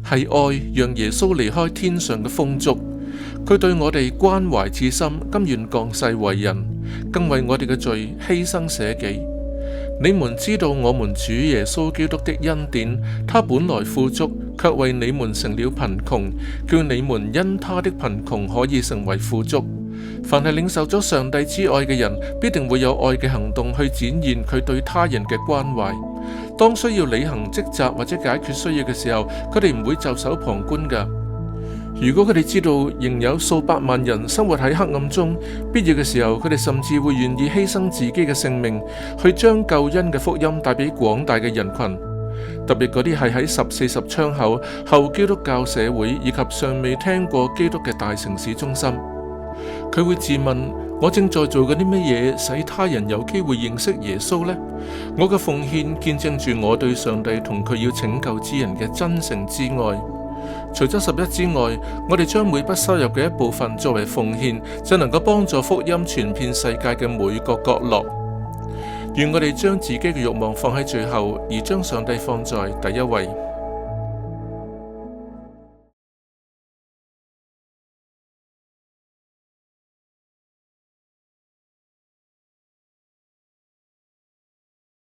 係愛讓耶穌離開天上嘅豐足，佢對我哋關懷至深，甘願降世為人，更為我哋嘅罪犧牲捨己。你們知道我們主耶穌基督的恩典，他本來富足，卻為你們成了貧窮，叫你們因他的貧窮可以成為富足。凡係領受咗上帝之愛嘅人，必定會有愛嘅行動去展現佢對他人嘅關懷。當需要履行職責或者解決需要嘅時候，佢哋唔會袖手旁觀㗎。如果佢哋知道仍有數百萬人生活喺黑暗中，必要嘅時候，佢哋甚至會願意犧牲自己嘅性命，去將救恩嘅福音帶俾廣大嘅人群。特別嗰啲係喺10、40窗口後基督教社會以及尚未聽過基督嘅大城市中心，佢會自問：我正在做緊啲乜嘢，使他人有機會認識耶穌呢？我嘅奉獻見證住我對上帝同佢要拯救之人嘅真誠之愛。除咗11之外，我哋將每筆收入嘅一部分作為奉獻，就能夠幫助福音傳遍世界嘅每個角落。願我哋將自己嘅慾望放喺最後，而將上帝放在第一位。